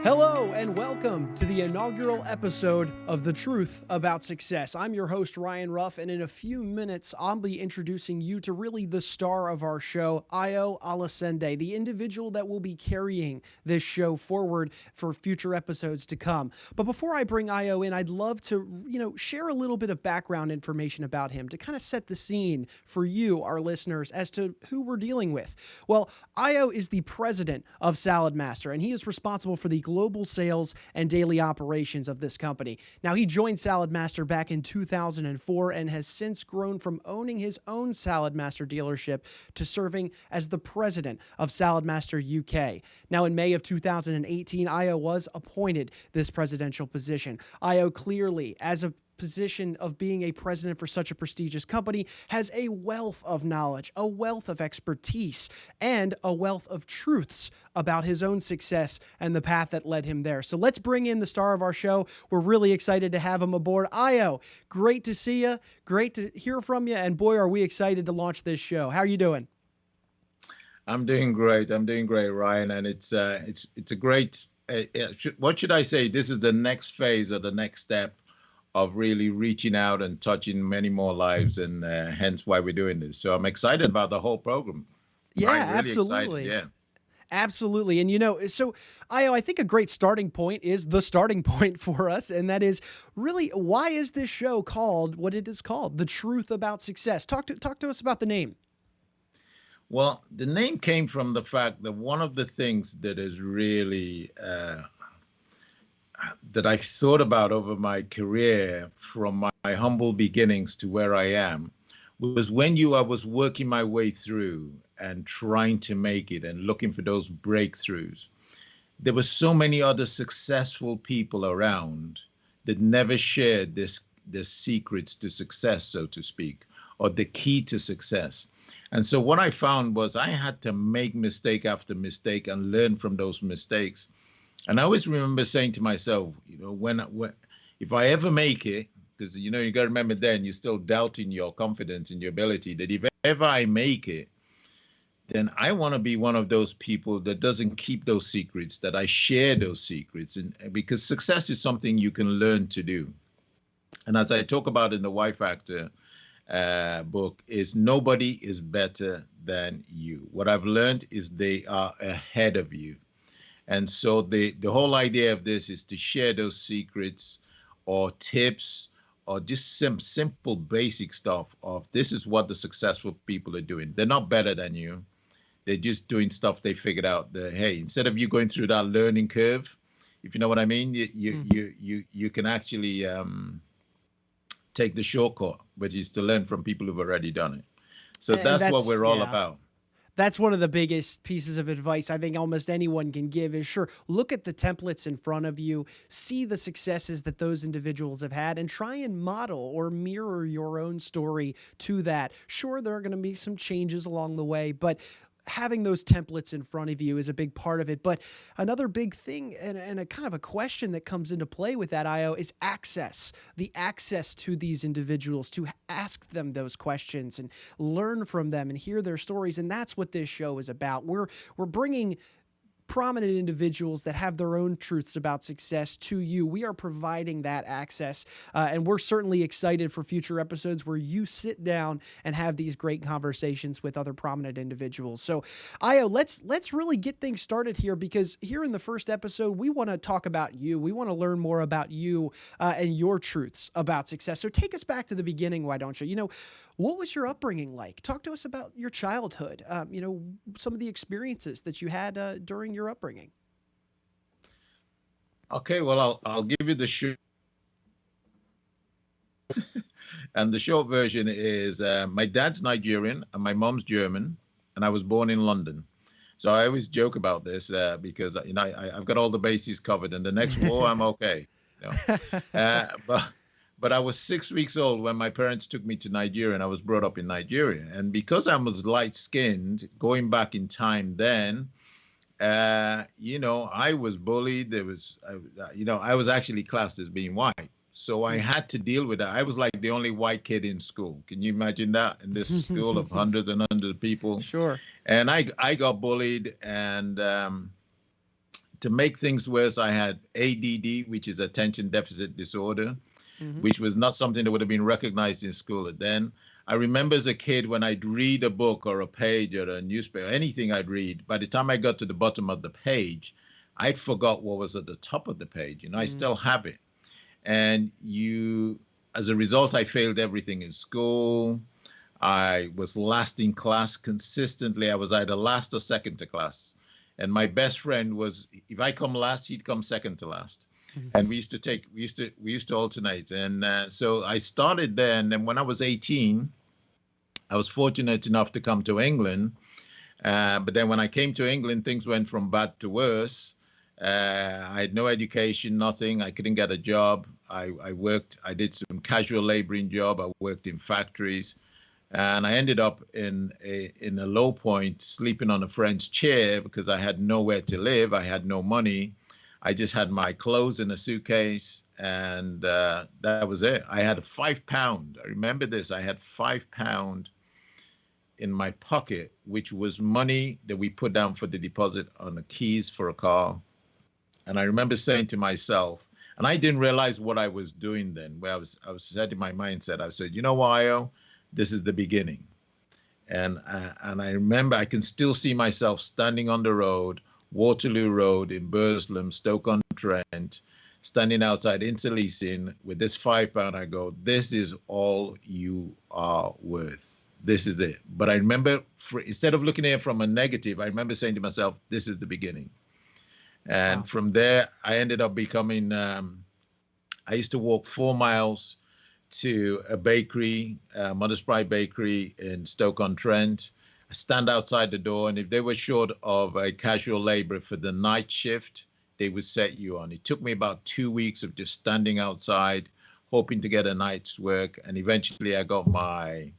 Hello and welcome to the inaugural episode of The Truth About Success. I'm your host, Ryan Ruff, and in a few minutes, I'll be introducing you to really the star of our show, Ayo Olaseinde, the individual that will be carrying this show forward for future episodes to come. But before I bring Ayo in, I'd love to, share a little bit of background information about him to kind of set the scene for you, our listeners, as to who we're dealing with. Well, Ayo is the president of Saladmaster, and he is responsible for the global sales and daily operations of this company. Now, he joined Saladmaster back in 2004 and has since grown from owning his own Saladmaster dealership to serving as the president of Saladmaster UK. Now, in May of 2018, Ayo was appointed this presidential position. Ayo clearly, as a position of being a president for such a prestigious company, has a wealth of knowledge, a wealth of expertise, and a wealth of truths about his own success and the path that led him there. So let's bring in the star of our show. We're really excited to have him aboard. Ayo, great to see you. Great to hear from you. And boy, are we excited to launch this show. How are you doing? I'm doing great. Ryan. And it's a great, what should I say? This is the next phase or the next step of really reaching out and touching many more lives, and hence why we're doing this. So I'm excited about the whole program. Yeah, really absolutely. Excited, yeah. Absolutely. And, so Ayo, I think a great starting point is the starting point for us. And that is really, why is this show called what it is called? The Truth About Success. Talk to us about the name. Well, the name came from the fact that one of the things that is really that I've thought about over my career, from my humble beginnings to where I am, was when I was working my way through and trying to make it and looking for those breakthroughs. There were so many other successful people around that never shared the secrets to success, so to speak, or the key to success. And so what I found was I had to make mistake after mistake and learn from those mistakes. And I always remember saying to myself, when if I ever make it, because, you got to remember then you're still doubting your confidence and your ability, that if ever I make it, then I want to be one of those people that doesn't keep those secrets, that I share those secrets. And because success is something you can learn to do. And as I talk about in the Y Factor book, is nobody is better than you. What I've learned is they are ahead of you. And so the whole idea of this is to share those secrets or tips or just some simple basic stuff of this is what the successful people are doing. They're not better than you. They're just doing stuff they figured out that, hey, instead of you going through that learning curve, if you know what I mean, you can actually take the shortcut, which is to learn from people who've already done it. So that's what we're all about. That's one of the biggest pieces of advice I think almost anyone can give is, sure, look at the templates in front of you, see the successes that those individuals have had, and try and model or mirror your own story to that. Sure, there are going to be some changes along the way, but having those templates in front of you is a big part of it. But another big thing and a kind of a question that comes into play with that, Ayo, is access. The access to these individuals, to ask them those questions and learn from them and hear their stories. And that's what this show is about. We're bringing prominent individuals that have their own truths about success to you. We are providing that access, and we're certainly excited for future episodes where you sit down and have these great conversations with other prominent individuals. So, Ayo, let's really get things started here, because here in the first episode, we want to talk about you. We want to learn more about you and your truths about success. So take us back to the beginning, why don't you? What was your upbringing like? Talk to us about your childhood, some of the experiences that you had during your upbringing. Okay, well, I'll give you the short. And the short version is my dad's Nigerian and my mom's German, and I was born in London. So I always joke about this because I've got all the bases covered, and the next war I'm okay. But I was 6 weeks old when my parents took me to Nigeria, and I was brought up in Nigeria. And because I was light-skinned, going back in time then, I was bullied. I was actually classed as being white. So I had to deal with that. I was like the only white kid in school. Can you imagine that? In this school of hundreds and hundreds of people. Sure. And I got bullied. And to make things worse, I had ADD, which is attention deficit disorder, which was not something that would have been recognized in school then. I remember as a kid when I'd read a book or a page or a newspaper, anything I'd read, by the time I got to the bottom of the page, I'd forgot what was at the top of the page. I still have it. And as a result, I failed everything in school. I was last in class consistently. I was either last or second to class. And my best friend was, if I come last, he'd come second to last. And we used to alternate. And so I started there. And then when I was 18, I was fortunate enough to come to England. But then when I came to England, things went from bad to worse. I had no education, nothing. I couldn't get a job. I did some casual laboring job. I worked in factories. And I ended up in a low point, sleeping on a friend's chair because I had nowhere to live. I had no money. I just had my clothes in a suitcase, and that was it. I had £5. I remember this. I had £5 in my pocket, which was money that we put down for the deposit on the keys for a car. And I remember saying to myself, and I didn't realize what I was doing then, where I was setting my mindset. I said, you know what, Ayo? This is the beginning. And I remember I can still see myself standing on the road, Waterloo Road in Burslem, Stoke-on-Trent, standing outside Interleasing with this £5. I go, this is all you are worth. This is it. But I remember, instead of looking at it from a negative, I remember saying to myself, this is the beginning. And from there, I ended up becoming, I used to walk 4 miles to a bakery, Mother's Pride Bakery in Stoke-on-Trent. I stand outside the door, and if they were short of a casual laborer for the night shift, they would set you on. It took me about 2 weeks of just standing outside, hoping to get a night's work. And eventually I got my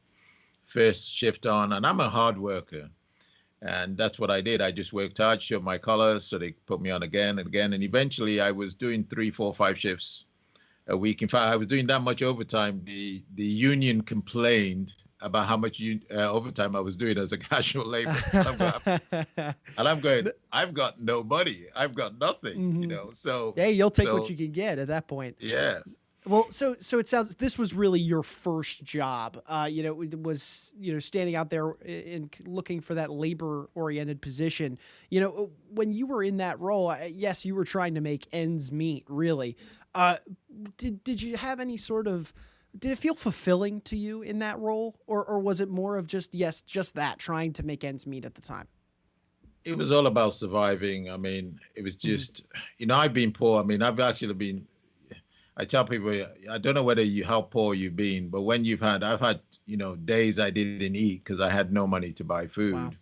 first shift on, and I'm a hard worker. And that's what I did. I just worked hard, showed my colors, so they put me on again and again. And eventually I was doing 3, 4, 5 shifts a week. In fact, I was doing that much overtime. The union complained about how much overtime I was doing as a casual laborer. And I'm going, I've got no money. I've got nothing, So yeah, you'll take what you can get at that point. Yeah. Well, so it sounds this was really your first job. It was standing out there and looking for that labor-oriented position. When you were in that role, yes, you were trying to make ends meet. Really, did you have any sort of? Did it feel fulfilling to you in that role, or was it more of just that trying to make ends meet at the time? It was all about surviving. I mean, it was just I've been poor. I mean, I've actually been. I tell people, I don't know how poor you've been, but when I've had, days I didn't eat because I had no money to buy food. Wow.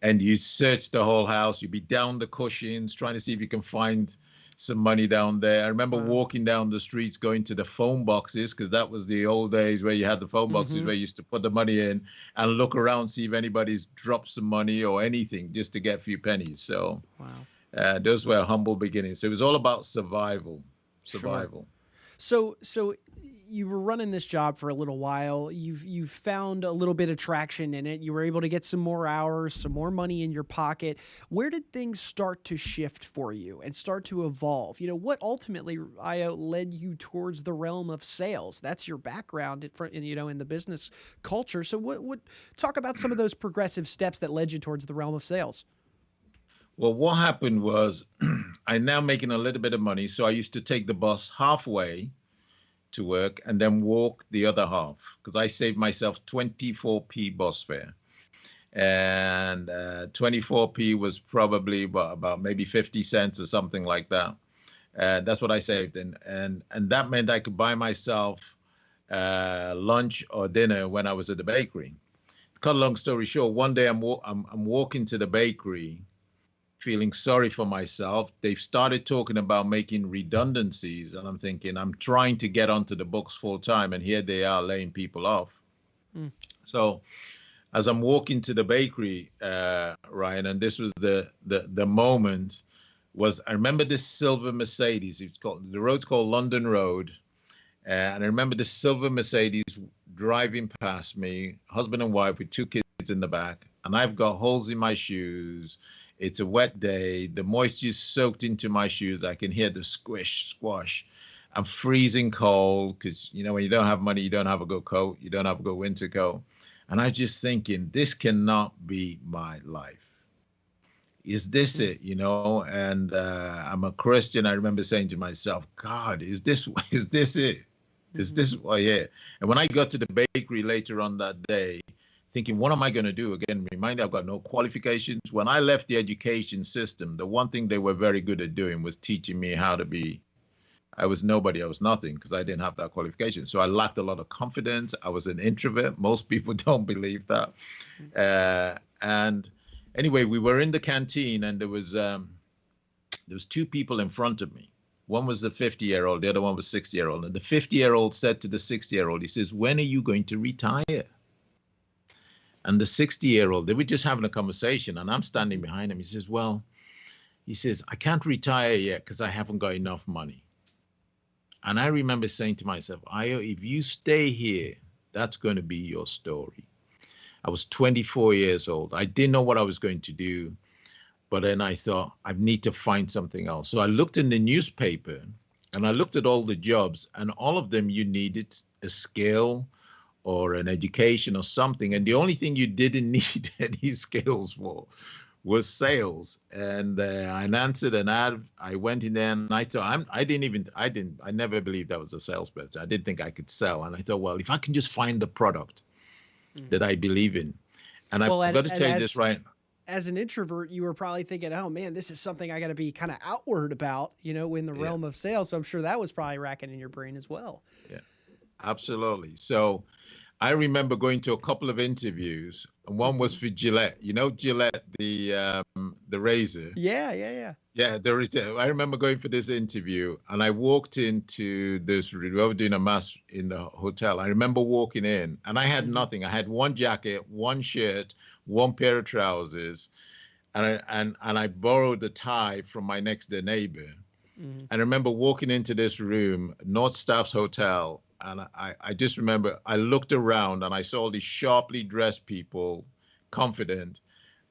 And you search the whole house, you'd be down the cushions, trying to see if you can find some money down there. I remember walking down the streets, going to the phone boxes, because that was the old days where you had the phone boxes where you used to put the money in and look around, see if anybody's dropped some money or anything just to get a few pennies. So those were humble beginnings. So it was all about survival. Sure. So you were running this job for a little while. You've found a little bit of traction in it. You were able to get some more hours, some more money in your pocket. Where did things start to shift for you and start to evolve? What ultimately, Ayo, led you towards the realm of sales? That's your background in the business culture. So what talk about some of those progressive steps that led you towards the realm of sales? Well, what happened was I'm now making a little bit of money. So I used to take the bus halfway to work and then walk the other half because I saved myself 24p bus fare. And 24p was probably about maybe 50 cents or something like that. That's what I saved. And that meant I could buy myself lunch or dinner when I was at the bakery. Cut a long story short, one day I'm walking to the bakery feeling sorry for myself. They've started talking about making redundancies, and I'm thinking, I'm trying to get onto the books full time, and here they are laying people off. So as I'm walking to the bakery, Ryan, and this was the moment, was I remember this silver Mercedes. The road's called London Road, And I remember the silver Mercedes driving past me, husband and wife with two kids in the back, and I've got holes in my shoes. It's a wet day. The moisture's soaked into my shoes. I can hear the squish, squash. I'm freezing cold because, when you don't have money, you don't have a good coat. You don't have a good winter coat. And I was just thinking, this cannot be my life. Is this it? And I'm a Christian. I remember saying to myself, God, is this it? Is this what? Yeah. And when I got to the bakery later on that day, thinking, what am I going to do? Again, remind I've got no qualifications. When I left the education system, the one thing they were very good at doing was teaching me how to be. I was nobody, I was nothing, because I didn't have that qualification. So I lacked a lot of confidence. I was an introvert. Most people don't believe that. And anyway, we were in the canteen, and there was two people in front of me. One was the 50-year-old, the other one was 60-year-old. And the 50-year-old said to the 60-year-old, he says, when are you going to retire? And the 60-year-old, they were just having a conversation, and I'm standing behind him. He says, I can't retire yet because I haven't got enough money. And I remember saying to myself, Ayo, if you stay here, that's going to be your story. I was 24 years old. I didn't know what I was going to do. But then I thought, I need to find something else. So I looked in the newspaper, and I looked at all the jobs, and all of them you needed a skill or an education or something. And the only thing you didn't need any skills for was sales. And I answered an ad. I went in there, and I thought, I never believed I was a salesperson. I didn't think I could sell. And I thought, well, if I can just find the product that I believe in. And I've got to tell you this, right? As an introvert, you were probably thinking, oh man, this is something I got to be kind of outward about, in the realm of sales. So I'm sure that was probably racking in your brain as well. Yeah, absolutely. So I remember going to a couple of interviews, and one was for Gillette. Gillette, the razor. Yeah. Yeah, I remember going for this interview, and I walked into this. We were doing a mass in the hotel. I remember walking in, and I had nothing. I had one jacket, one shirt, one pair of trousers, and I borrowed a tie from my next door neighbor. I remember walking into this room, North Staff's Hotel. And I just remember I looked around, and I saw all these sharply dressed people, confident.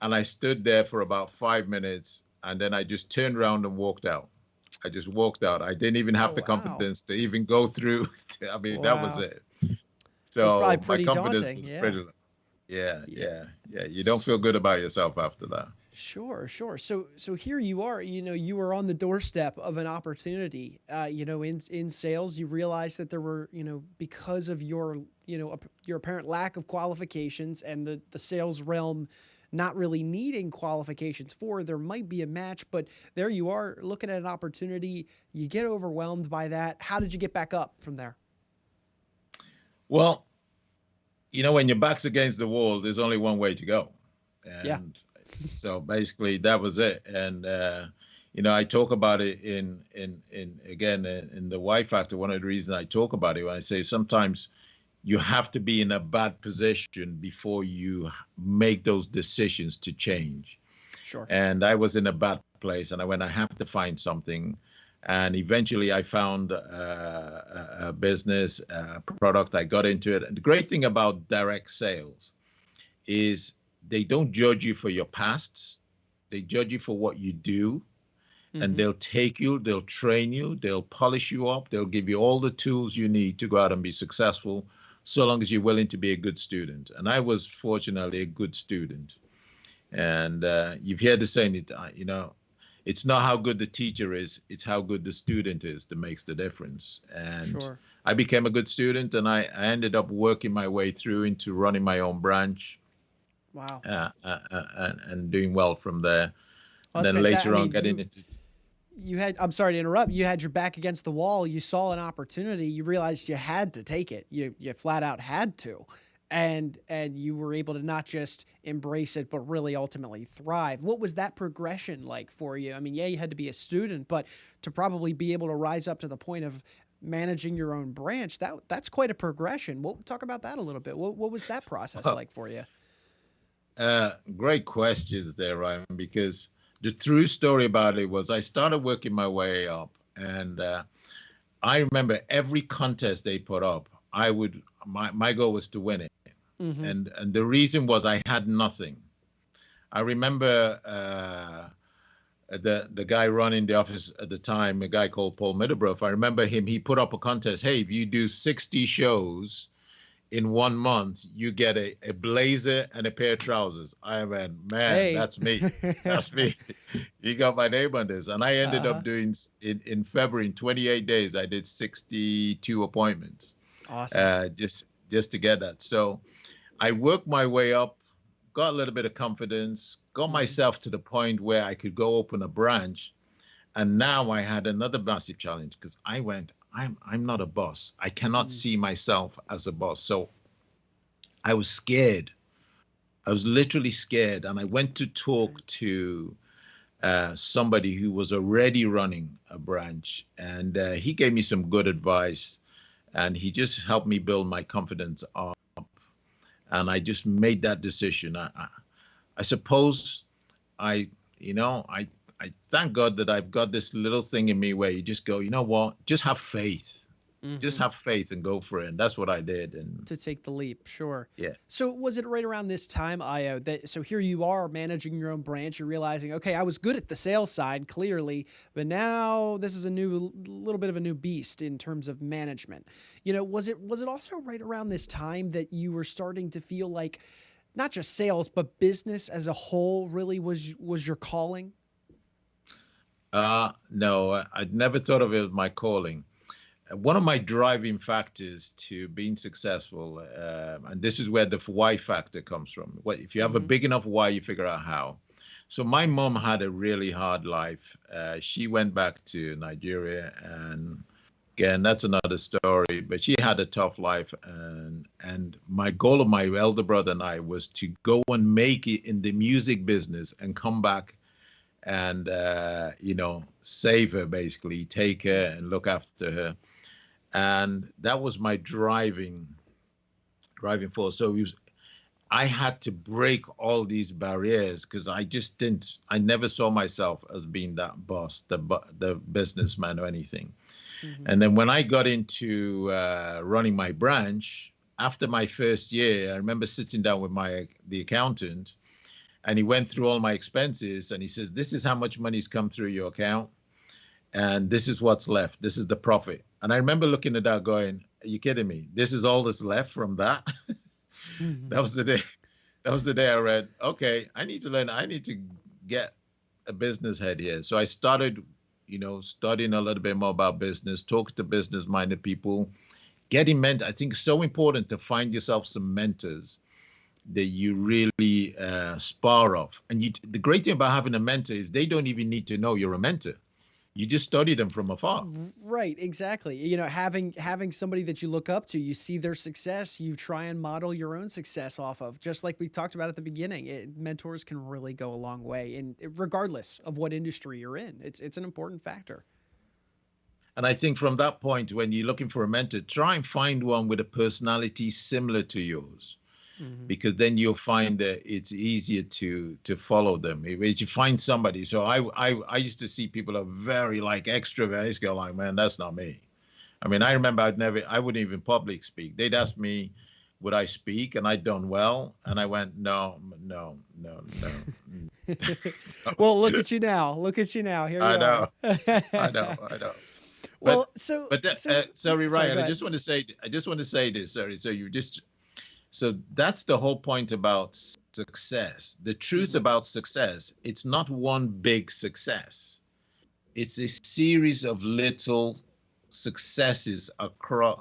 And I stood there for about 5 minutes, and then I just turned around and walked out. I just walked out. I didn't even have the confidence to even go through. I mean, that was it. So it was probably pretty my confidence daunting. was pretty. Yeah. You don't feel good about yourself after that. Sure. So here you are, you were on the doorstep of an opportunity, in sales. You realized that there were, because of your apparent lack of qualifications and the sales realm not really needing qualifications there might be a match, but there you are looking at an opportunity. You get overwhelmed by that. How did you get back up from there? Well, when your back's against the wall, there's only one way to go. And so basically that was it. And, I talk about it in the why factor. One of the reasons I talk about it, when I say sometimes you have to be in a bad position before you make those decisions to change. Sure. And I was in a bad place, and I have to find something. And eventually I found a business, a product. I got into it. And the great thing about direct sales is they don't judge you for your past. They judge you for what you do. And they'll take you, they'll train you, they'll polish you up. They'll give you all the tools you need to go out and be successful, so long as you're willing to be a good student. And I was fortunately a good student. And you've heard the saying, it's not how good the teacher is, it's how good the student is that makes the difference. And I became a good student, and I ended up working my way through into running my own branch. Wow. And doing well from there. Well, and then later on getting into... I'm sorry to interrupt. You had your back against the wall. You saw an opportunity. You realized you had to take it. You flat out had to. And you were able to not just embrace it, but really ultimately thrive. What was that progression like for you? I mean, you had to be a student, but to probably be able to rise up to the point of managing your own branch, that's quite a progression. We'll talk about that a little bit. What was that process like for you? Great questions there, Ryan, because the true story about it was I started working my way up, and I remember every contest they put up, my goal was to win it. Mm-hmm. And the reason was I had nothing. I remember the guy running the office at the time, a guy called Paul Middlebrough. I remember him. He put up a contest. Hey, if you do 60 shows in 1 month, you get a blazer and a pair of trousers. I went, man, Hey. that's me. That's me. You got my name on this. And I ended up doing, in February, in 28 days, I did 62 appointments. Awesome. Just to get that. So I worked my way up, got a little bit of confidence, got myself to the point where I could go open a branch. And now I had another massive challenge because I went, I'm not a boss. I cannot see myself as a boss. So I was scared. I was literally scared. And I went to talk to somebody who was already running a branch. And he gave me some good advice. And he just helped me build my confidence up. And I just made that decision. I suppose I thank God that I've got this little thing in me where you just go, you know what, just have faith. Just have faith and go for it. And that's what I did. And to take the leap. Sure. Yeah. So was it right around this time, Ayo, so here you are managing your own branch, you're realizing, okay, I was good at the sales side, clearly, but now this is a little bit of a new beast in terms of management. Was it also right around this time that you were starting to feel like not just sales, but business as a whole really was your calling? No, I'd never thought of it as my calling. One of my driving factors to being successful, and this is where the why factor comes from. If you have a big enough why, you figure out how. So my mom had a really hard life. She went back to Nigeria, and again, that's another story, but she had a tough life. And my goal of my elder brother and I was to go and make it in the music business and come back and, save her, basically, take her and look after her. And that was my driving force. So I had to break all these barriers because I never saw myself as being that boss, the businessman or anything. And then when I got into running my branch, after my first year, I remember sitting down with the accountant, and he went through all my expenses, and he says, this is how much money's come through your account, and this is what's left. This is the profit. And I remember looking at that going, are you kidding me? This is all that's left from that? That was the day. That was the day I read, okay, I need to learn. I need to get a business head here. So I started, studying a little bit more about business, talk to business-minded people, getting mentors. I think it's so important to find yourself some mentors that you really spar off. And the great thing about having a mentor is they don't even need to know you're a mentor. You just study them from afar. Right, exactly. Having somebody that you look up to, you see their success, you try and model your own success off of. Just like we talked about at the beginning, mentors can really go a long way, and regardless of what industry you're in, it's an important factor. And I think from that point, when you're looking for a mentor, try and find one with a personality similar to yours. Because then you'll find that it's easier to follow them. If you find somebody, so I used to see people are very extroverts, go like, man, that's not me. I mean, I remember I wouldn't even public speak. They'd ask me, would I speak? And I'd done well. And I went, no. Well, look at you now. Here you are. I know. Well, sorry, Ryan, I just want to say this. Sorry. So that's the whole point about success. The truth about success, it's not one big success. It's a series of little successes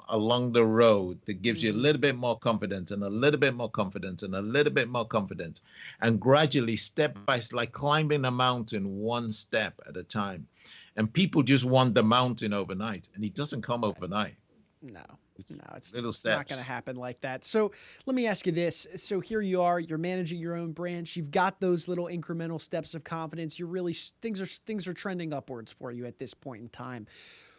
along the road that gives you a little bit more confidence and a little bit more confidence and a little bit more confidence. And gradually, step by step, like climbing a mountain one step at a time. And people just want the mountain overnight, and it doesn't come overnight. No, it's not going to happen like that. So let me ask you this. So here you are, you're managing your own branch. You've got those little incremental steps of confidence. You're really, things are trending upwards for you at this point in time.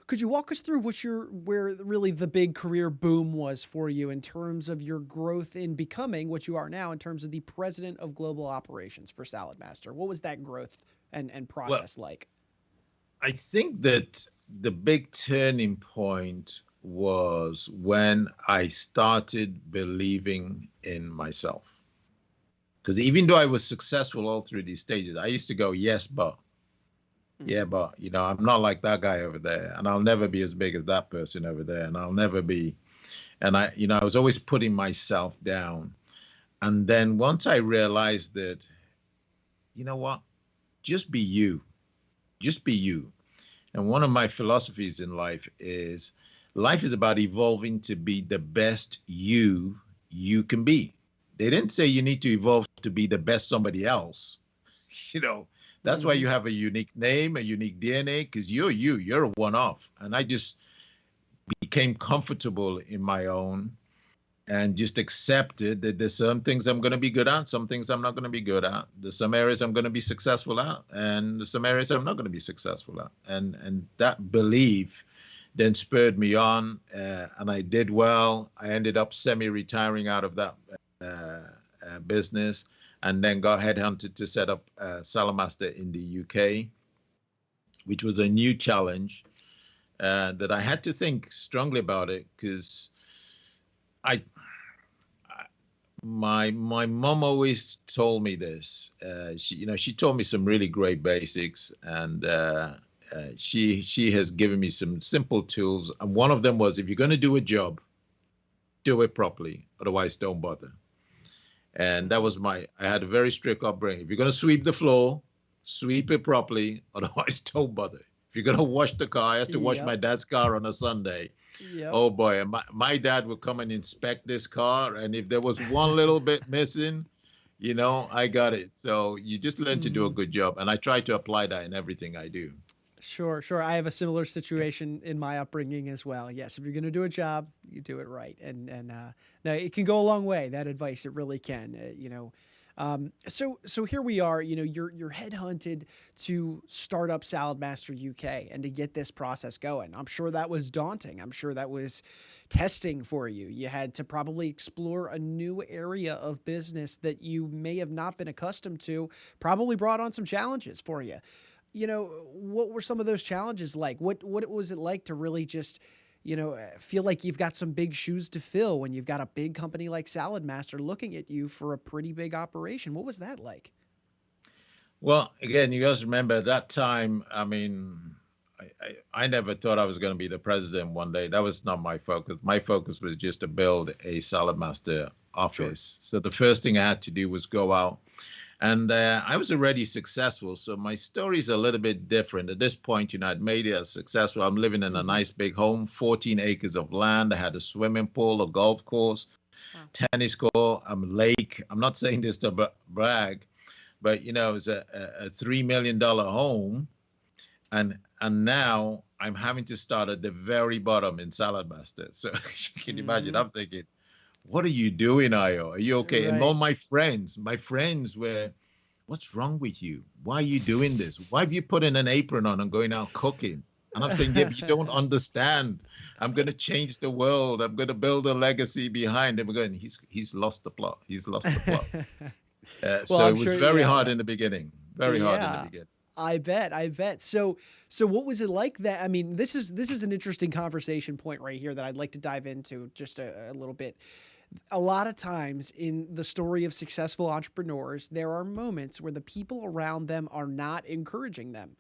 Could you walk us through where really the big career boom was for you in terms of your growth in becoming what you are now in terms of the president of global operations for Saladmaster? What was that growth and process like? I think that the big turning point was when I started believing in myself. Because even though I was successful all through these stages, I used to go, yes, but, yeah, but, I'm not like that guy over there, and I'll never be as big as that person over there, and I'll never be. And I was always putting myself down. And then once I realized that, you know what, just be you, just be you. And one of my philosophies in life is about evolving to be the best you can be. They didn't say you need to evolve to be the best somebody else. That's why you have a unique name, a unique DNA, because you're a one-off. And I just became comfortable in my own and just accepted that there's some things I'm going to be good at, some things I'm not going to be good at. There's some areas I'm going to be successful at, and there's some areas I'm not going to be successful at. And that belief then spurred me on, and I did well. I ended up semi-retiring out of that business, and then got headhunted to set up Saladmaster in the UK, which was a new challenge that I had to think strongly about it, because my mom always told me this. She told me some really great basics, and she has given me some simple tools. And one of them was, if you're going to do a job, do it properly. Otherwise, don't bother. And that was I had a very strict upbringing. If you're going to sweep the floor, sweep it properly. Otherwise, don't bother. If you're going to wash the car, I had to wash my dad's car on a Sunday. Yep. Oh boy, and my dad would come and inspect this car, and if there was one little bit missing, I got it. So you just learn to do a good job, and I try to apply that in everything I do. Sure. I have a similar situation in my upbringing as well. Yes, if you're going to do a job, you do it right, and now it can go a long way. That advice, it really can. So here we are. You're headhunted to start up Saladmaster UK and to get this process going. I'm sure that was daunting. I'm sure that was testing for you. You had to probably explore a new area of business that you may have not been accustomed to. Probably brought on some challenges for you. What were some of those challenges like? What was it like to really just, feel like you've got some big shoes to fill when you've got a big company like Saladmaster looking at you for a pretty big operation? What was that like? Well, again, you guys remember at that time, I never thought I was going to be the president one day. That was not my focus. My focus was just to build a Saladmaster office. Sure. So the first thing I had to do was go out. And I was already successful, so my story is a little bit different. At this point, I'd made it successful. I'm living in a nice big home, 14 acres of land. I had a swimming pool, a golf course, tennis court, a lake. I'm not saying this to brag, but, it was a $3 million home. And now I'm having to start at the very bottom in Saladmaster. So you can imagine, I'm thinking, what are you doing, Ayo? Are you okay? Right. And all my friends were, what's wrong with you? Why are you doing this? Why have you putting an apron on and going out cooking? And I'm saying, yeah, but you don't understand. I'm going to change the world. I'm going to build a legacy behind him. We're going, he's lost the plot. He's lost the plot. So it was very hard in the beginning. Very hard in the beginning. I bet. So what was it like that? I mean, this is an interesting conversation point right here that I'd like to dive into just a little bit. A lot of times in the story of successful entrepreneurs, there are moments where the people around them are not encouraging them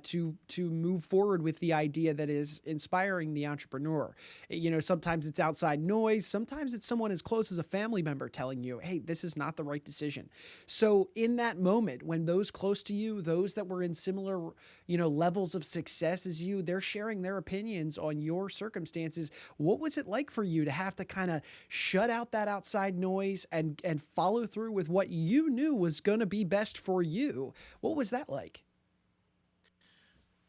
to move forward with the idea that is inspiring the entrepreneur. Sometimes it's outside noise. Sometimes it's someone as close as a family member telling you, hey, this is not the right decision. So in that moment, when those close to you, those that were in similar, levels of success as you, they're sharing their opinions on your circumstances. What was it like for you to have to kind of shut out that outside noise and follow through with what you knew was going to be best for you? What was that like?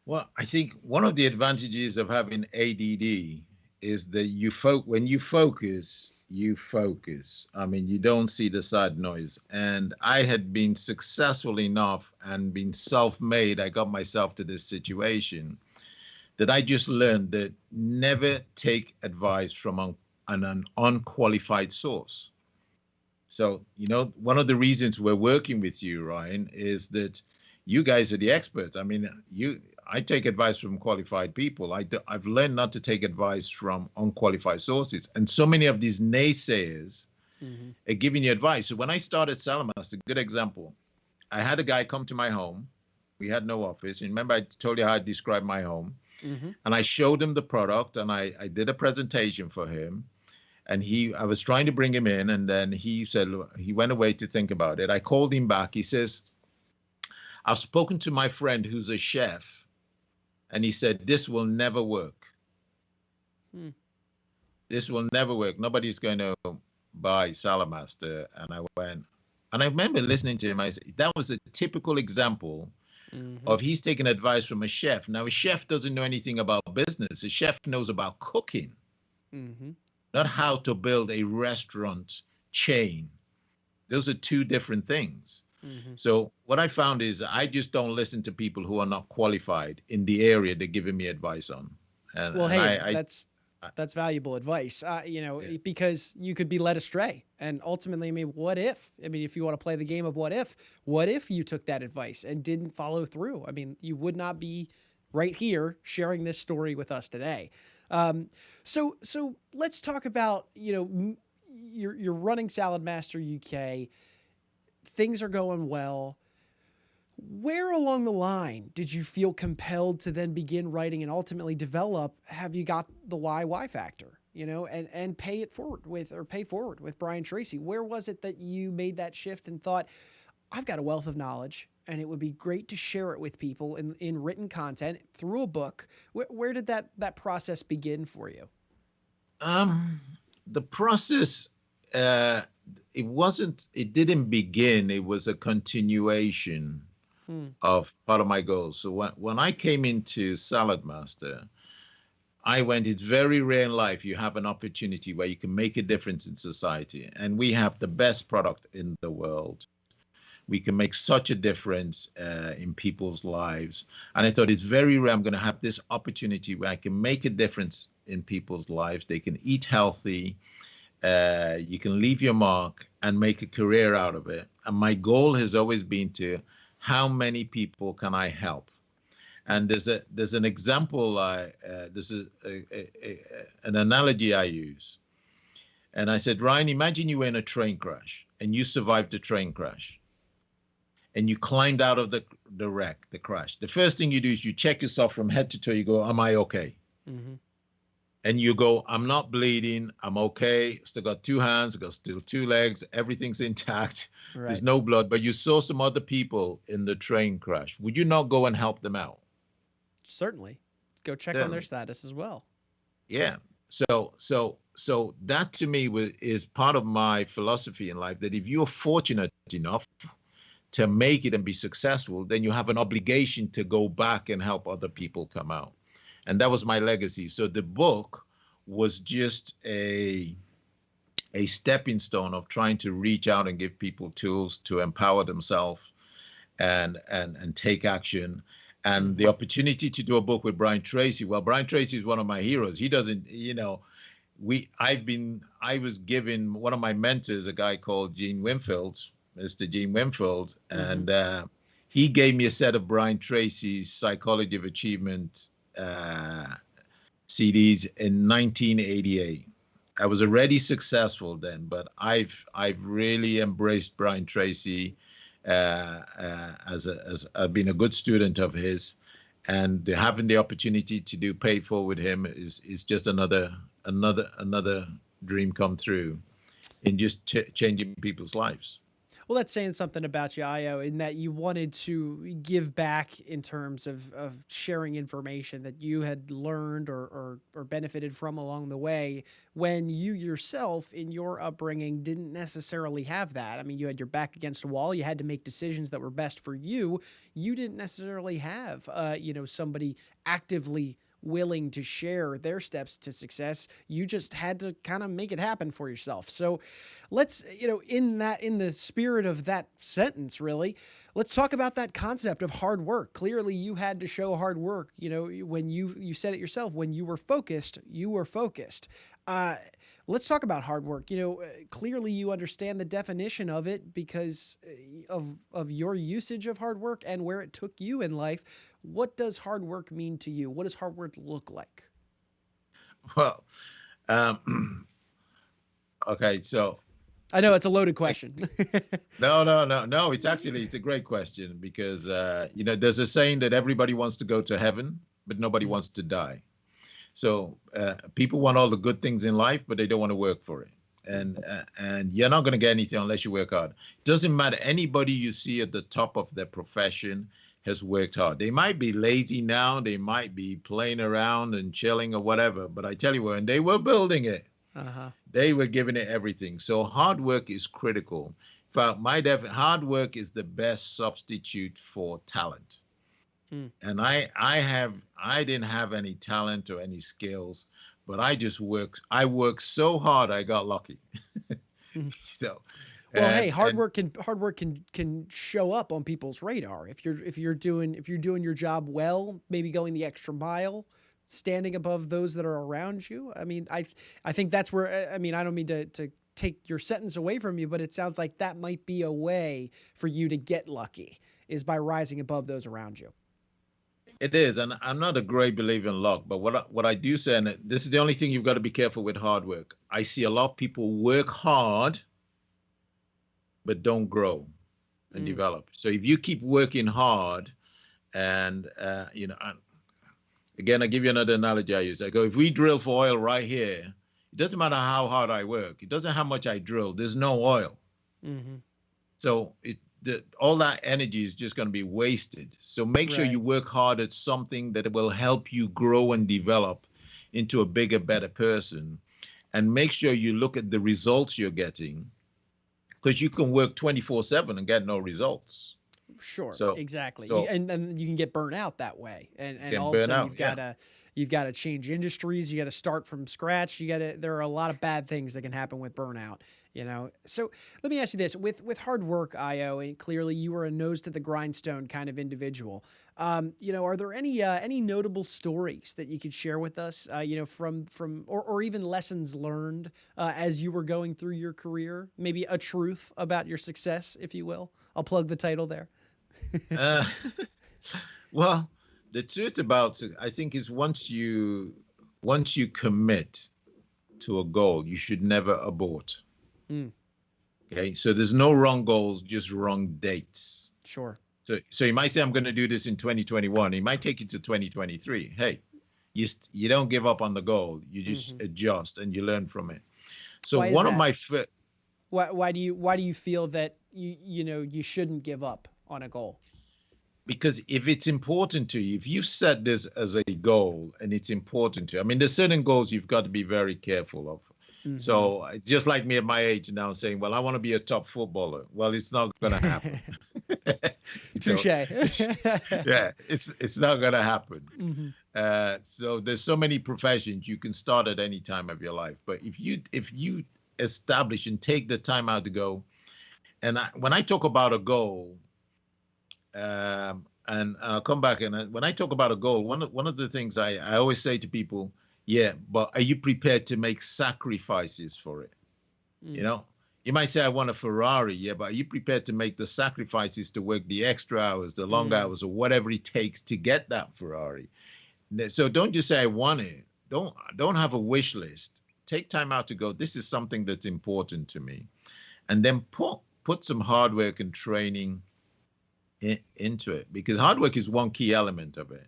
Well, I think one of the advantages of having ADD is that when you focus, you focus. I mean, you don't see the side noise. And I had been successful enough and been self-made. I got myself to this situation that I just learned that never take advice from an unqualified source. So, one of the reasons we're working with you, Ryan, is that You guys are the experts. I mean, I take advice from qualified people. I've learned not to take advice from unqualified sources. And so many of these naysayers Mm-hmm. are giving you advice. So when I started Saladmaster, good example, I had a guy come to my home. We had no office. And remember, I told you how I described my home. Mm-hmm. And I showed him the product, and I did a presentation for him. And I was trying to bring him in, and then he said, he went away to think about it. I called him back. He says, I've spoken to my friend who's a chef, and he said, this will never work. This will never work. Nobody's going to buy Saladmaster. And I went, and I remember listening to him. I said, that was a typical example of he's taking advice from a chef. Now, a chef doesn't know anything about business. A chef knows about cooking, not how to build a restaurant chain. Those are two different things. So what I found is I just don't listen to people who are not qualified in the area they're giving me advice on. And, Well, and hey, that's valuable advice, yeah. Because you could be led astray. And ultimately, I mean, what if? I mean, if you want to play the game of what if you took that advice and didn't follow through? I mean, you would not be right here sharing this story with us today. So let's talk about, you're running Saladmaster UK. Things are going well. Where along the line did you feel compelled to then begin writing and ultimately develop? Have you got the why factor, and pay forward with Brian Tracy? Where was it that you made that shift and thought, I've got a wealth of knowledge and it would be great to share it with people in written content through a book? Where did that process begin for you? The process, it didn't begin. It was a continuation of part of my goals. So when I came into Saladmaster, I went, it's very rare in life you have an opportunity where you can make a difference in society. And we have the best product in the world. We can make such a difference in people's lives. And I thought it's very rare I'm going to have this opportunity where I can make a difference in people's lives. They can eat healthy. You can leave your mark and make a career out of it. And my goal has always been to, how many people can I help? And there's an example, there's an analogy I use. And I said, Ryan, imagine you were in a train crash and you survived the train crash. And you climbed out of the wreck, the crash. The first thing you do is you check yourself from head to toe. You go, am I okay? And you go, I'm not bleeding. I'm okay. Still got two hands. I got still two legs. Everything's intact. Right. There's no blood. But you saw some other people in the train crash. Would you not go and help them out? Certainly. Go check on their status as well. Yeah. So that to me is part of my philosophy in life, that if you're fortunate enough to make it and be successful, then you have an obligation to go back and help other people come out. And that was my legacy. So the book was just a stepping stone of trying to reach out and give people tools to empower themselves and take action. And the opportunity to do a book with Brian Tracy. Well, Brian Tracy is one of my heroes. He doesn't, I was given one of my mentors, a guy called Mr. Gene Winfield, and he gave me a set of Brian Tracy's Psychology of Achievement CDs in 1988. I was already successful then, but I've really embraced Brian Tracy as I've been a good student of his, and having the opportunity to do Pay It Forward with him is just another dream come true in just changing people's lives. Well, that's saying something about you, Ayo, in that you wanted to give back in terms of sharing information that you had learned or benefited from along the way, when you yourself in your upbringing didn't necessarily have that. I mean, you had your back against a wall. You had to make decisions that were best for you. You didn't necessarily have, somebody actively willing to share their steps to success. You just had to kind of make it happen for yourself. So let's, in the spirit of that sentence, really, let's talk about that concept of hard work. Clearly you had to show hard work. When you said it yourself, when you were focused, you were focused. Let's talk about hard work. Clearly you understand the definition of it because of your usage of hard work and where it took you in life. What does hard work mean to you? What does hard work look like? Well, okay, so I know it's a loaded question. No. It's a great question because, there's a saying that everybody wants to go to heaven, but nobody wants to die. So people want all the good things in life, but they don't want to work for it. And you're not going to get anything unless you work hard. It doesn't matter. Anybody you see at the top of their profession has worked hard. They might be lazy now. They might be playing around and chilling or whatever. But I tell you, when they were building it, they were giving it everything. So hard work is critical. In fact, hard work is the best substitute for talent. And I didn't have any talent or any skills, but I worked so hard I got lucky. So well, hey, hard work can show up on people's radar. If you're doing your job well, maybe going the extra mile, standing above those that are around you. I mean, I think that's where, I don't mean to take your sentence away from you, but it sounds like that might be a way for you to get lucky, is by rising above those around you. It is, and I'm not a great believer in luck, but what I do say, and this is the only thing you've got to be careful with hard work. I see a lot of people work hard, but don't grow and develop. So if you keep working hard, and again, I give you another analogy I use. I go, if we drill for oil right here, it doesn't matter how hard I work. It doesn't matter how much I drill. There's no oil. So all that energy is just going to be wasted. So make sure you work hard at something that will help you grow and develop into a bigger, better person. And make sure you look at the results you're getting, because you can work 24/7 and get no results. Sure, exactly. And you can get burnt out that way. And all of a sudden you've got to change industries. You got to start from scratch. There are a lot of bad things that can happen with burnout. So let me ask you this: with hard work, Ayo, and clearly you were a nose to the grindstone kind of individual. Are there any notable stories that you could share with us? From or even lessons learned as you were going through your career. Maybe a truth about your success, if you will. I'll plug the title there. Well, the truth about, I think, is once you commit to a goal, you should never abort. Okay, so there's no wrong goals, just wrong dates. Sure. So you might say, I'm going to do this in 2021. It might take you to 2023. Hey, you don't give up on the goal. You just adjust and you learn from it. So why do you feel that you shouldn't give up on a goal? Because if it's important to you, if you set this as a goal and it's important to you, there's certain goals you've got to be very careful of. So just like me at my age now saying, well, I want to be a top footballer. Well, it's not going to happen. Touche. It's not going to happen. So there's so many professions you can start at any time of your life. But if you establish and take the time out to go, and when I talk about a goal, and I'll come back, and when I talk about a goal, one of the things I always say to people, but are you prepared to make sacrifices for it? You might say, I want a Ferrari, but are you prepared to make the sacrifices to work the extra hours, the long hours, or whatever it takes to get that Ferrari? So don't just say, I want it. Don't have a wish list. Take time out to go, this is something that's important to me. And then put some hard work and training into it, because hard work is one key element of it.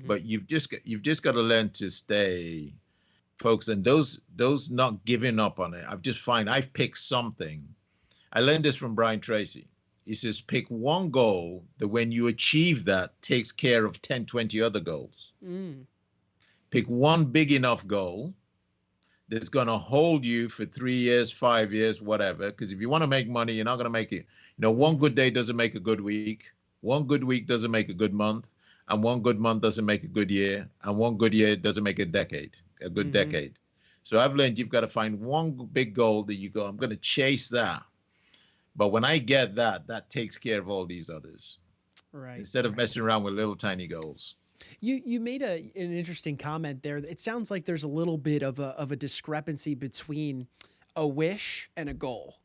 But you've just got to learn to stay focused, and those not giving up on it. I've picked something. I learned this from Brian Tracy. He says, pick one goal that when you achieve that takes care of 10, 20 other goals. Pick one big enough goal that's going to hold you for 3 years, 5 years, whatever. Because if you want to make money, you're not going to make it. One good day doesn't make a good week. One good week doesn't make a good month. and one good month doesn't make a good year, and one good year doesn't make a good decade. So I've learned you've got to find one big goal that you go, I'm going to chase that. But when I get that, that takes care of all these others. Right. Instead of messing around with little tiny goals. You made an interesting comment there. It sounds like there's a little bit of a discrepancy between a wish and a goal.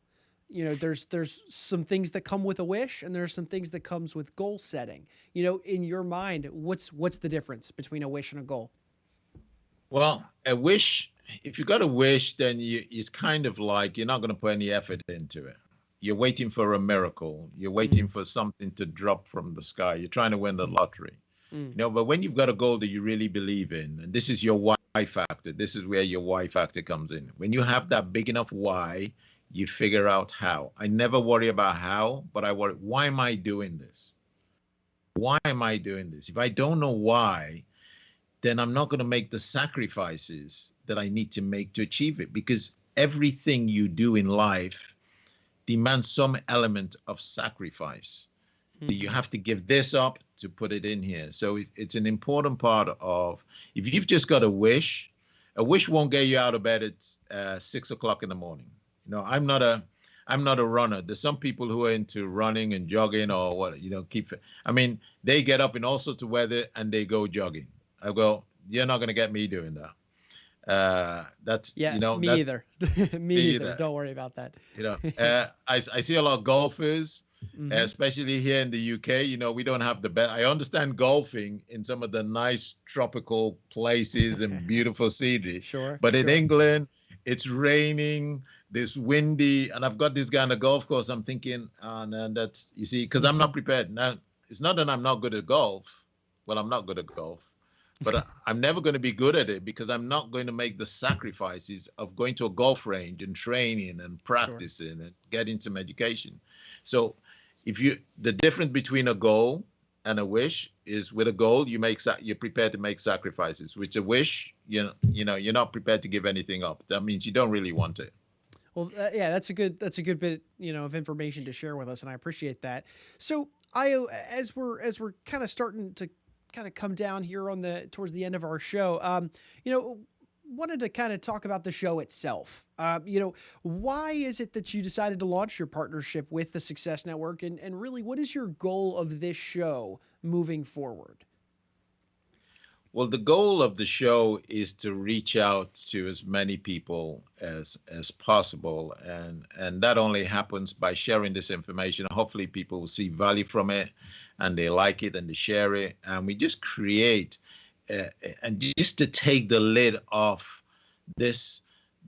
You know, there's some things that come with a wish, and there's some things that comes with goal setting. You know, in your mind, what's the difference between a wish and a goal? Well, a wish, if you got a wish, then it's kind of like you're not going to put any effort into it. You're waiting for a miracle. You're waiting for something to drop from the sky. You're trying to win the lottery. You know, but when you've got a goal that you really believe in, and this is your why factor, this is where your why factor comes in. When you have that big enough why, you figure out how. I never worry about how, but I worry, why am I doing this? Why am I doing this? If I don't know why, then I'm not going to make the sacrifices that I need to make to achieve it, because everything you do in life demands some element of sacrifice. You have to give this up to put it in here. So it's an important part of, if you've just got a wish won't get you out of bed at 6 o'clock in the morning. You know, I'm not a runner. There's some people who are into running and jogging or what, you know, I mean, they get up in all sorts of weather and they go jogging. I go, you're not going to get me doing that. Yeah, you know, me either. me either. Don't worry about that. You know, I see a lot of golfers, especially here in the UK. You know, we don't have the best. I understand golfing in some of the nice tropical places and beautiful scenery. Sure. But in England, it's raining, it's windy, and I've got this guy on the golf course. I'm thinking, oh, no, that's, you see, because I'm not prepared. Now, it's not that I'm not good at golf. Well, I'm not good at golf. But I'm never going to be good at it because I'm not going to make the sacrifices of going to a golf range and training and practicing and getting some education. So the difference between a goal and a wish is, with a goal, you're prepared to make sacrifices. With a wish, you know, you're not prepared to give anything up. That means you don't really want it. Well, yeah, that's a good bit, you know, of information to share with us, and I appreciate that. So, Ayo, as we're kind of starting to kind of come down here towards the end of our show, you know, wanted to kind of talk about the show itself. You know, why is it that you decided to launch your partnership with the Success Network, and really, what is your goal of this show moving forward? Well, the goal of the show is to reach out to as many people as possible, and that only happens by sharing this information. Hopefully, people will see value from it, and they like it, and they share it, and we just create, and just to take the lid off this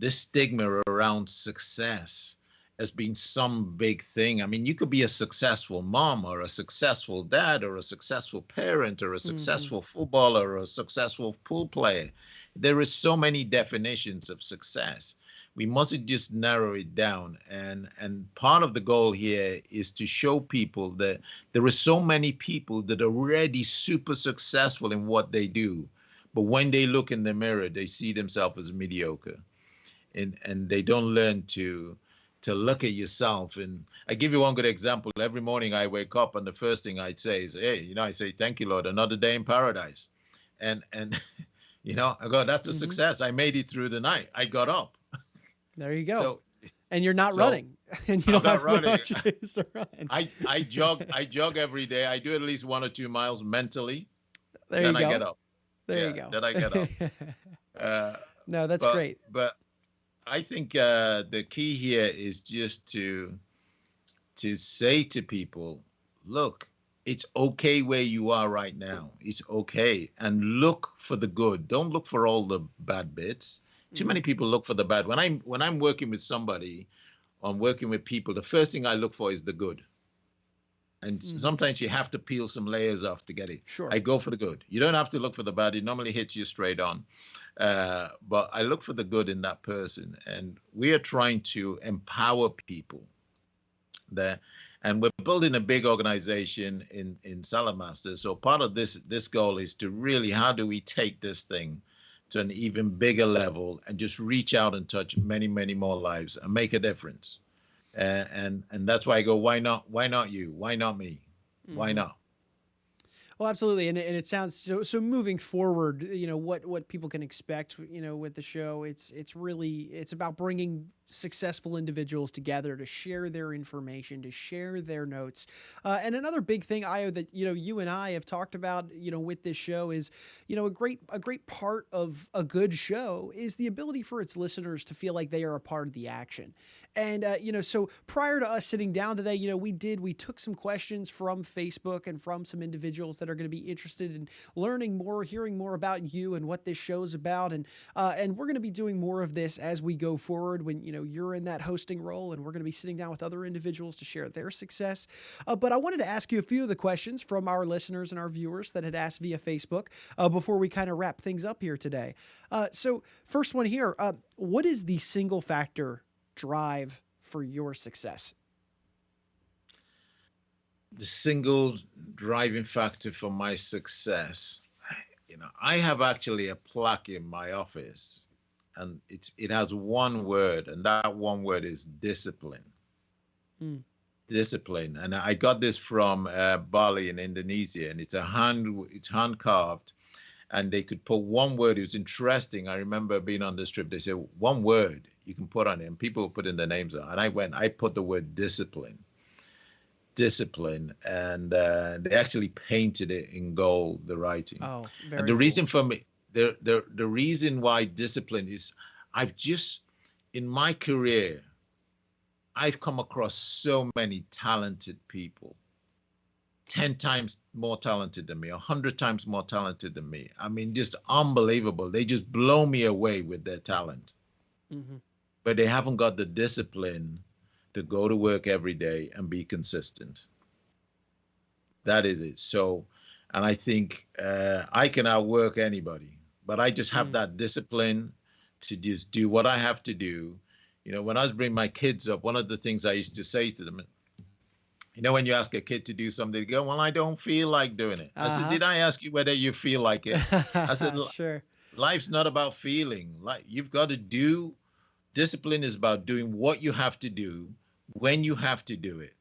stigma around success as being some big thing. I mean, you could be a successful mom or a successful dad or a successful parent or a successful footballer or a successful pool player. There is so many definitions of success. We mustn't just narrow it down. And part of the goal here is to show people that there are so many people that are already super successful in what they do. But when they look in the mirror, they see themselves as mediocre. And they don't learn to look at yourself. And I give you one good example. Every morning I wake up and the first thing I'd say is, hey, you know, I say, thank you, Lord, another day in paradise. And you know, I go, that's a success. I made it through the night. I got up. There you go. So, and you're not running. And you don't have running. To run. I jog every day. I do at least 1 or 2 miles mentally. There you go. Then I get up. There you go. Then I get up. No, that's great. But I think the key here is just to say to people, look, it's okay where you are right now. It's okay. And look for the good. Don't look for all the bad bits. Too many people look for the bad. When I'm working with somebody, I'm working with people, the first thing I look for is the good. And sometimes you have to peel some layers off to get it. Sure. I go for the good. You don't have to look for the bad. It normally hits you straight on. But I look for the good in that person. And we are trying to empower people there. And we're building a big organization in Saladmaster. So part of this goal is to really, how do we take this thing to an even bigger level and just reach out and touch many, many more lives and make a difference. And that's why I go, why not you? Why not me? Why not? Well, absolutely, and it sounds so. Moving forward, what people can expect, with the show. It's about bringing successful individuals together to share their information, to share their notes, and another big thing, Ayo, that you and I have talked about, with this show is, a great part of a good show is the ability for its listeners to feel like they are a part of the action, and so prior to us sitting down today, we took some questions from Facebook and from some individuals that are going to be interested in learning more, hearing more about you and what this show's about. And we're going to be doing more of this as we go forward when, you're in that hosting role, and we're going to be sitting down with other individuals to share their success. But I wanted to ask you a few of the questions from our listeners and our viewers that had asked via Facebook before we kind of wrap things up here today. So first one here, what is the single factor drive for your success? The single driving factor for my success, I have actually a plaque in my office, and it has one word, and that one word is discipline. Discipline. And I got this from Bali in Indonesia, and it's hand carved, and they could put one word. It was interesting. I remember being on this trip. They said one word you can put on it, and people put in their names on. And I put the word discipline. And they actually painted it in gold, the writing. Oh, very and the cool. reason for me, the reason why discipline is, in my career, I've come across so many talented people, 10 times more talented than me, 100 times more talented than me. I mean, just unbelievable. They just blow me away with their talent. But they haven't got the discipline to go to work every day and be consistent. That is it. So, and I think I can outwork anybody, but I just have that discipline to just do what I have to do. When I was bringing my kids up, one of the things I used to say to them, when you ask a kid to do something, they go, well, I don't feel like doing it. I said, did I ask you whether you feel like it? I said, Sure. Life's not about feeling. Like, you've got to do. Discipline is about doing what you have to do when you have to do it.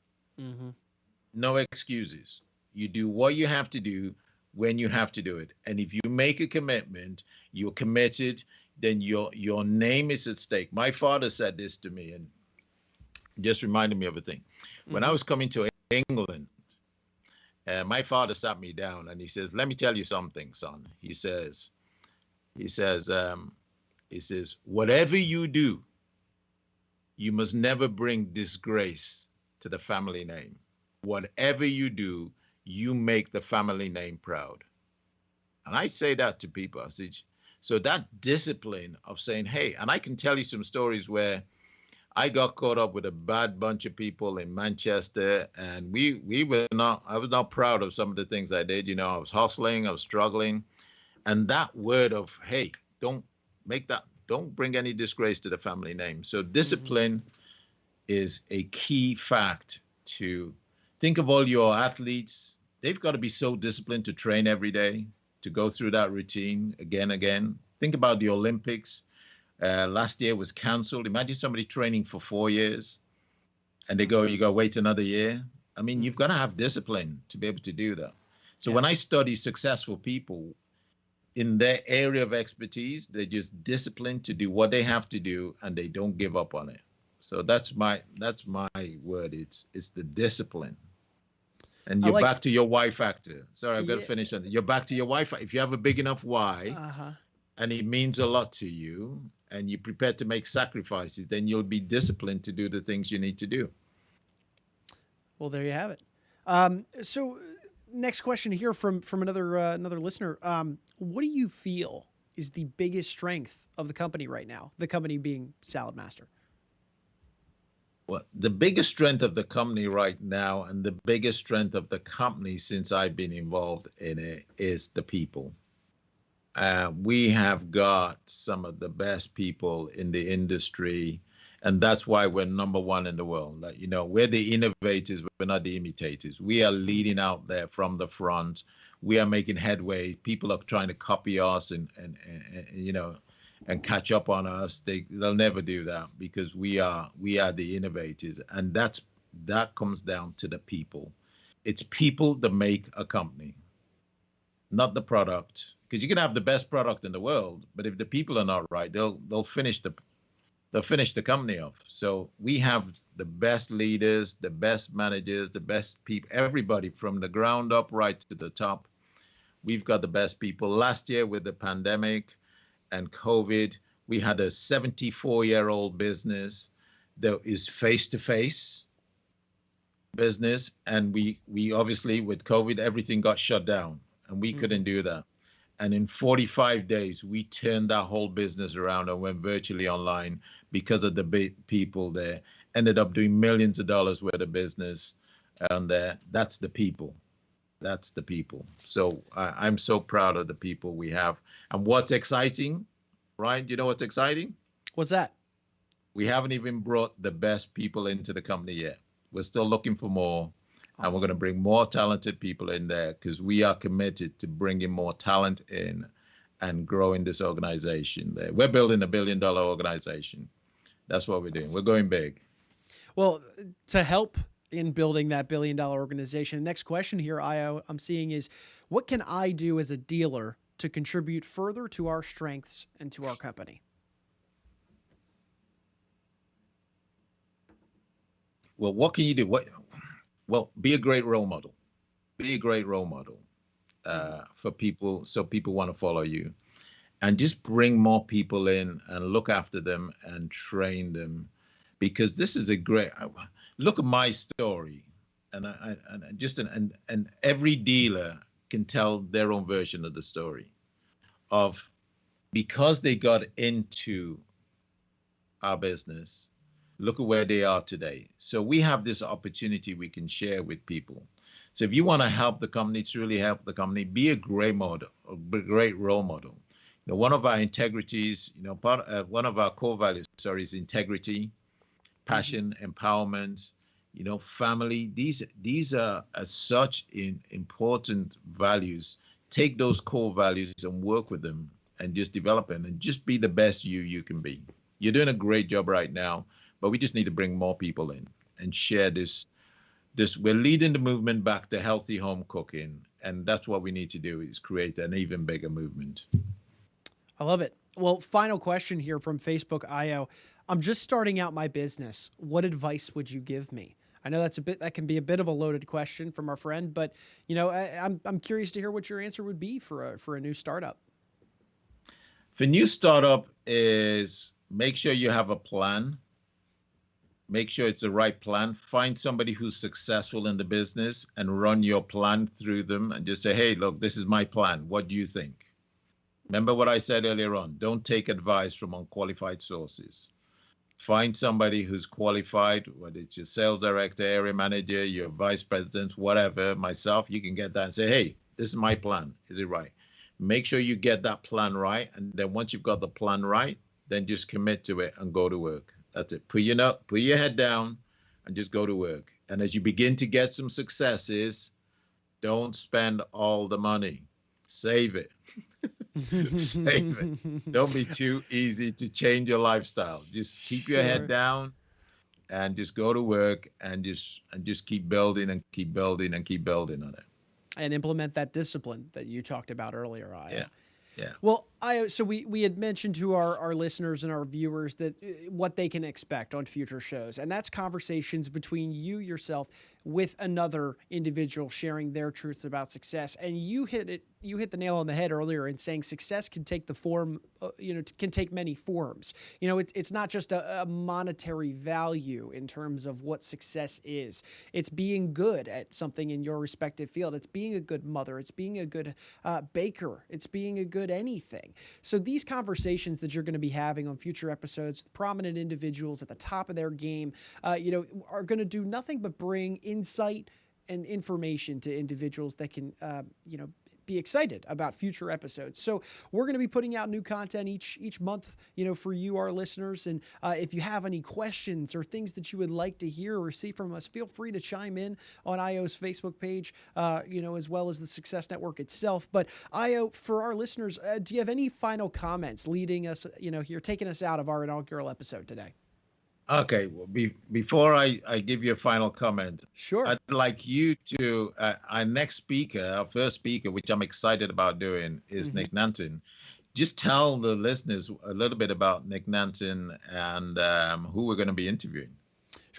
No excuses. You do what you have to do when you have to do it. And if you make a commitment, you're committed, then your name is at stake. My father said this to me, and just reminded me of a thing. When I was coming to England, my father sat me down and he says, let me tell you something, son. He says, whatever you do, you must never bring disgrace to the family name. Whatever you do, you make the family name proud. And I say that to people. I say, so that discipline of saying, hey, and I can tell you some stories where I got caught up with a bad bunch of people in Manchester, and I was not proud of some of the things I did. I was hustling, I was struggling. And that word of, hey, don't bring any disgrace to the family name. So discipline is a key fact to think of all your athletes. They've got to be so disciplined to train every day, to go through that routine again. Think about the Olympics. Last year was canceled. Imagine somebody training for 4 years and you got to wait another year. I mean, you've got to have discipline to be able to do that. So when I study successful people in their area of expertise, they're just disciplined to do what they have to do, and they don't give up on it. So that's my word. It's the discipline. And you're back to your why factor. Sorry, I've got to finish on that. You're back to your why factor. If you have a big enough why, and it means a lot to you, and you're prepared to make sacrifices, then you'll be disciplined to do the things you need to do. Well, there you have it. So next question here from another listener. What do you feel is the biggest strength of the company right now? The company being Saladmaster. Well, the biggest strength of the company right now, and the biggest strength of the company since I've been involved in it, is the people. We have got some of the best people in the industry, and that's why we're number one in the world. Like, we're the innovators, we're not the imitators. We are leading out there from the front. We are making headway. People are trying to copy us and catch up on us. They'll never do that, because we are the innovators, and that comes down to the people. It's people that make a company. not the product. Because you can have the best product in the world, but if the people are not right, they'll finish the company off. So we have the best leaders, the best managers, the best people, everybody from the ground up right to the top. We've got the best people. Last year with the pandemic and COVID, we had a 74-year-old business that is face-to-face business. And we obviously with COVID, everything got shut down and we couldn't do that. And in 45 days, we turned that whole business around and went virtually online because of the people there. Ended up doing millions of dollars worth of business. And that's the people. That's the people. So I'm so proud of the people we have. And what's exciting, Ryan, you know what's exciting? What's that? We haven't even brought the best people into the company yet. We're still looking for more. Awesome. And we're going to bring more talented people in there because we are committed to bringing more talent in and growing this organization there. We're building $1 billion organization. That's what we're doing. We're going big. Well, to help in building that $1 billion organization, next question here, Ayo, I'm seeing is, what can I do as a dealer to contribute further to our strengths and to our company? Well, what can you do? Well, be a great role model. Be a great role model for people, so people want to follow you. And just bring more people in and look after them and train them, because this is a great. Look at my story, and and every dealer can tell their own version of the story, of because they got into our business. Look at where they are today. So we have this opportunity we can share with people. So if you want to help the company, truly help the company, be a great model, a great role model. You know, one of our integrities, one of our core values, is integrity, passion, empowerment, family. These are such important values. Take those core values and work with them and just develop them and just be the best you can be. You're doing a great job right now. But we just need to bring more people in and share this. We're leading the movement back to healthy home cooking. And that's what we need to do, is create an even bigger movement. I love it. Well, final question here from Facebook, Ayo. I'm just starting out my business. What advice would you give me? I know that can be a bit of a loaded question from our friend, but I'm curious to hear what your answer would be for a new startup. For new startup is make sure you have a plan. Make sure it's the right plan. Find somebody who's successful in the business and run your plan through them and just say, hey, look, this is my plan. What do you think? Remember what I said earlier on. Don't take advice from unqualified sources. Find somebody who's qualified, whether it's your sales director, area manager, your vice president, whatever, myself, you can get that and say, hey, this is my plan. Is it right? Make sure you get that plan right. And then once you've got the plan right, then just commit to it and go to work. That's it. Put your head down and just go to work. And as you begin to get some successes, don't spend all the money. Save it. Save it. Don't be too easy to change your lifestyle. Just keep your head down and just go to work and just keep building and keep building and keep building on it. And implement that discipline that you talked about earlier, Ayo. Yeah. Yeah. Well, so we had mentioned to our listeners and our viewers that what they can expect on future shows, and that's conversations between you yourself with another individual sharing their truths about success. And you hit the nail on the head earlier in saying success can take the form, can take many forms. It's not just a monetary value in terms of what success is. It's being good at something in your respective field. It's being a good mother. It's being a good baker. It's being a good anything. So these conversations that you're going to be having on future episodes with prominent individuals at the top of their game, are going to do nothing but bring insight and information to individuals that can, be excited about future episodes. So we're going to be putting out new content each month, for you, our listeners. And if you have any questions or things that you would like to hear or see from us, feel free to chime in on Ayo's Facebook page, as well as the Success Network itself. But Ayo, for our listeners, do you have any final comments leading us, here, taking us out of our inaugural episode today? Okay, well, before I give you a final comment, Sure. I'd like you to, our next speaker, our first speaker, which I'm excited about doing, is Hmm. Nick Nanton. Just tell the listeners a little bit about Nick Nanton and who we're going to be interviewing.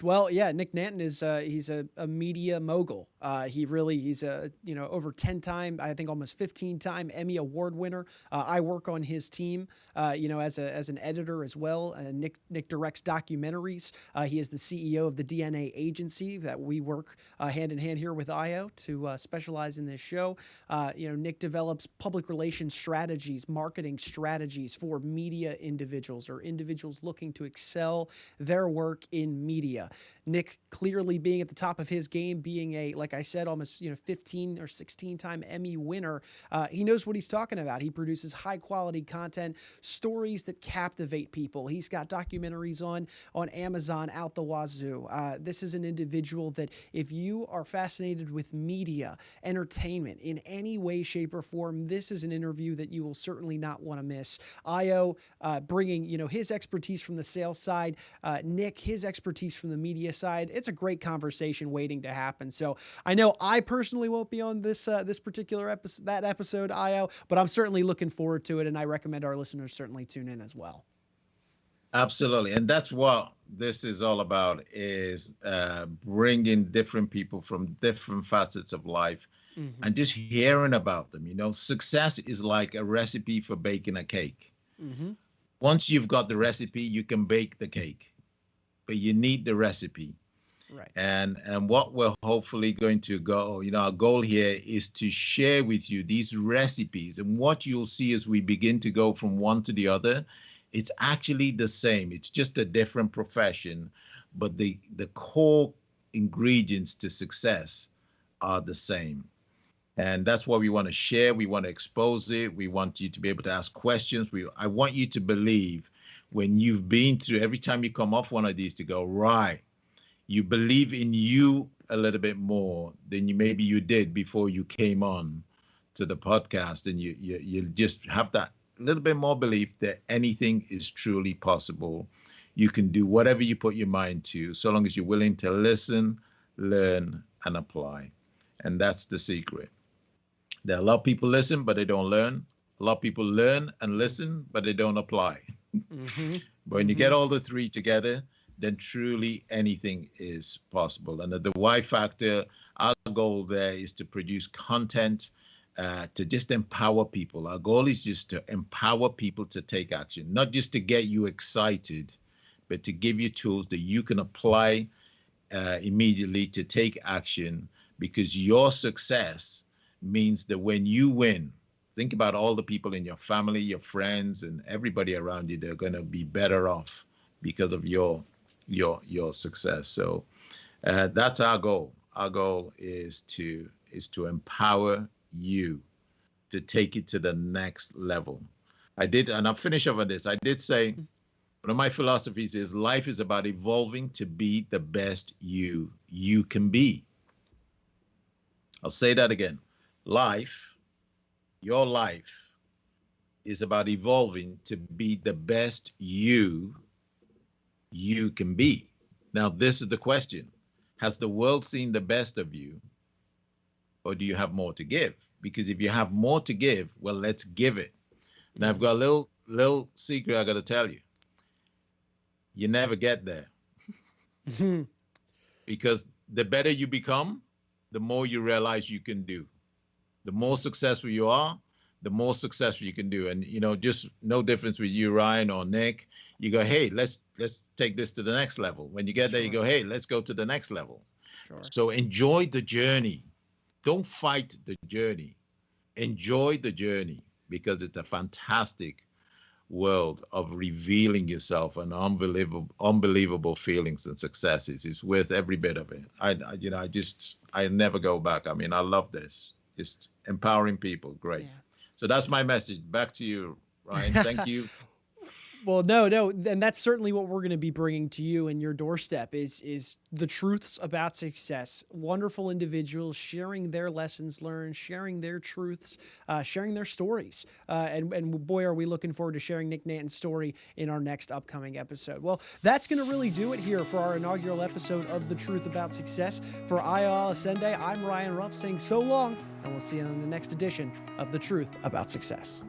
Well, yeah, Nick Nanton is he's a media mogul. He's a over 10 time, I think almost 15 time Emmy-Award winner. I work on his team, as an editor as well. Nick directs documentaries. He is the CEO of the DNA agency that we work hand in hand here with Ayo to specialize in this show. Nick develops public relations strategies, marketing strategies for media individuals or individuals looking to excel their work in media. Nick clearly being at the top of his game, being like I said, almost 15 or 16 time Emmy winner. He knows what he's talking about. He produces high quality content, stories that captivate people. He's got documentaries on Amazon out the wazoo. This is an individual that if you are fascinated with media, entertainment in any way, shape, or form, this is an interview that you will certainly not want to miss. Ayo bringing his expertise from the sales side, Nick his expertise from the media side. It's a great conversation waiting to happen. So I know I personally won't be on this particular episode, Ayo, but I'm certainly looking forward to it, and I recommend our listeners certainly tune in as well. Absolutely, and that's what this is all about: is bringing different people from different facets of life, Mm-hmm. and just hearing about them. Success is like a recipe for baking a cake. Mm-hmm. Once you've got the recipe, you can bake the cake, but you need the recipe. Right. And what we're hopefully going to go, our goal here is to share with you these recipes. And what you'll see as we begin to go from one to the other, it's actually the same. It's just a different profession, but the core ingredients to success are the same. And that's what we want to share. We want to expose it. We want you to be able to ask questions. I want you to believe when you've been through, every time you come off one of these, to go, right, you believe in you a little bit more than maybe you did before you came on to the podcast. And you just have that little bit more belief that anything is truly possible. You can do whatever you put your mind to, so long as you're willing to listen, learn, and apply. And that's the secret. There are a lot of people listen, but they don't learn. A lot of people learn and listen, but they don't apply. Mm-hmm. But when you get all the three together, then truly anything is possible. And the why factor, our goal there is to produce content to just empower people. Our goal is just to empower people to take action, not just to get you excited, but to give you tools that you can apply immediately to take action, because your success means that when you win, think about all the people in your family, your friends, and everybody around you. They're going to be better off because of your success. So that's our goal. Our goal is to empower you to take it to the next level. And I'll finish up on this. I did say one of my philosophies is life is about evolving to be the best you can be. I'll say that again. Your life is about evolving to be the best you can be. Now, this is the question. Has the world seen the best of you, or do you have more to give? Because if you have more to give, well, let's give it. Now, I've got a little secret I got to tell you. You never get there. Because the better you become, the more you realize you can do. The more successful you are, the more successful you can do. And, just no difference with you, Ryan, or Nick. You go, hey, let's take this to the next level. When you get there, you go, hey, let's go to the next level. Sure. So enjoy the journey. Don't fight the journey. Enjoy the journey, because it's a fantastic world of revealing yourself and unbelievable feelings and successes. It's worth every bit of it. I never go back. I mean, I love this. Just empowering people. Great. Yeah. So that's my message. Back to you, Ryan. Thank you. Well, no, and that's certainly what we're going to be bringing to you in your doorstep is the truths about success. Wonderful individuals sharing their lessons learned, sharing their truths, sharing their stories. And boy, are we looking forward to sharing Nick Nanton's story in our next upcoming episode. Well, that's going to really do it here for our inaugural episode of The Truth About Success. For Ayo Olaseinde, I'm Ryan Ruff saying so long, and we'll see you on the next edition of The Truth About Success.